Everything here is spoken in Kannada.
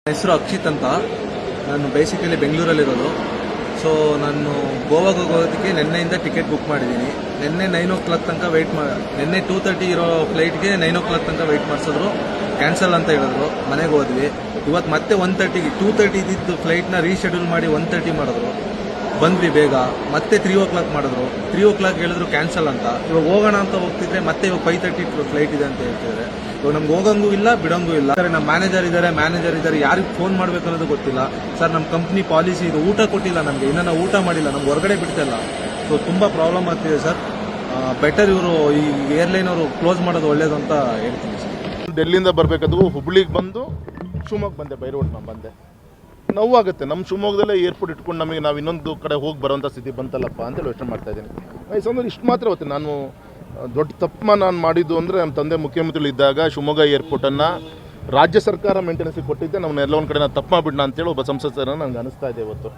ಹೆಸರು ಅಕ್ಷಿತ್ ಅಂತ. ನಾನು ಬೇಸಿಕಲಿ ಬೆಂಗಳೂರಲ್ಲಿರೋದು. ಸೊ ನಾನು ಗೋವಾಗೆ ಹೋಗೋದಕ್ಕೆ ನಿನ್ನೆಯಿಂದ ಟಿಕೆಟ್ ಬುಕ್ ಮಾಡಿದ್ದೀನಿ. ನಿನ್ನೆ 9 o'clock ತನಕ ನಿನ್ನೆ 2:30 ಇರೋ ಫ್ಲೈಟ್ಗೆ 9 o'clock ತನಕ ವೆಯ್ಟ್ ಮಾಡಿಸಿದ್ರು. ಕ್ಯಾನ್ಸಲ್ ಅಂತ ಹೇಳಿದ್ರು. ಮನೆಗೆ ಹೋದ್ವಿ. ಇವತ್ತು ಮತ್ತೆ 1:30ಗೆ 2:30 ಇದ್ದಿದ್ದು ಫ್ಲೈಟ್ನ ರೀಶೆಡ್ಯೂಲ್ ಮಾಡಿ 1:30 ಮಾಡಿದ್ರು. ಬಂದ್ವಿ ಬೇಗ. ಮತ್ತೆ 3 o'clock ಮಾಡಿದ್ರು. 3 o'clock ಹೇಳಿದ್ರು ಕ್ಯಾನ್ಸಲ್ ಅಂತ. ಇವಾಗ ಹೋಗೋಣ ಅಂತ ಹೋಗ್ತಿದ್ರೆ ಮತ್ತೆ ಇವಾಗ 5:30 ಫ್ಲೈಟ್ ಇದೆ ಅಂತ ಹೇಳ್ತಿದ್ದಾರೆ. ಇವಾಗ ನಮ್ಗೆ ಹೋಗಂಗೂ ಇಲ್ಲ ಬಿಡಂಗೂ ಇಲ್ಲ. ನಮ್ಮ ಮ್ಯಾನೇಜರ್ ಇದ್ದಾರೆ, ಯಾರಿಗೆ ಫೋನ್ ಮಾಡಬೇಕು ಅನ್ನೋದು ಗೊತ್ತಿಲ್ಲ. ಸರ್ ನಮ್ಮ ಕಂಪ್ನಿ ಪಾಲಿಸಿ ಇದು, ಊಟ ಕೊಟ್ಟಿಲ್ಲ ನಮಗೆ, ಇನ್ನೂ ನಾವು ಊಟ ಮಾಡಿಲ್ಲ, ನಮ್ಗೆ ಹೊರಗಡೆ ಬಿಡ್ತಿಲ್ಲ. ಸೊ ತುಂಬ ಪ್ರಾಬ್ಲಮ್ ಆಗ್ತಿದೆ ಸರ್. ಬೆಟರ್ ಇವರು ಈ ಏರ್ಲೈನ್ ಅವರು ಕ್ಲೋಸ್ ಮಾಡೋದು ಒಳ್ಳೇದು ಅಂತ ಹೇಳ್ತೀನಿ ಸರ್. ಡೆಲ್ಲಿಯಿಂದ ಬರಬೇಕಾದ್ರು ಹುಬ್ಳಿಗೆ ಬಂದು ಶಿವಮೊಗ್ಗ ಬಂದೆ, ಬೈ ರೋಡ್ ನಾನು ಬಂದೆ. ನೋವಾಗುತ್ತೆ. ನಮ್ಮ ಶಿವಮೊಗ್ಗದಲ್ಲೇ ಏರ್ಪೋರ್ಟ್ ಇಟ್ಕೊಂಡು ನಮಗೆ ನಾವು ಇನ್ನೊಂದು ಕಡೆ ಹೋಗಿ ಬರೋಂಥ ಸ್ಥಿತಿ ಬಂತಲ್ಲಪ್ಪ ಅಂತೇಳಿ ಯೋಚನೆ ಮಾಡ್ತಾಯಿದ್ದೀನಿ. ವಯಸ್ಸಂದ್ರೆ ಇಷ್ಟು ಮಾತ್ರ ಹೊತ್ತೆ ನಾನು ದೊಡ್ಡ ತಪ್ಪು ನಾನು ಮಾಡಿದ್ದು ಅಂದರೆ ನಮ್ಮ ತಂದೆ ಮುಖ್ಯಮಂತ್ರಿಗಳು ಇದ್ದಾಗ ಶಿವಮೊಗ್ಗ ಏರ್ಪೋರ್ಟನ್ನು ರಾಜ್ಯ ಸರ್ಕಾರ ಮೇಂಟೆನೆನ್ಸಿಗೆ ಕೊಟ್ಟಿದ್ದೆ. ನಾವು ಎಲ್ಲ ಒಂದು ಕಡೆ ನಾನು ತಪ್ಪು ಮಾಡಿಬಿಡೋಣ ಅಂತೇಳಿ ಒಬ್ಬ ಸಂಸದರನ್ನು ನನಗೆ ಅನಿಸ್ತಾ ಇದೆ ಇವತ್ತು.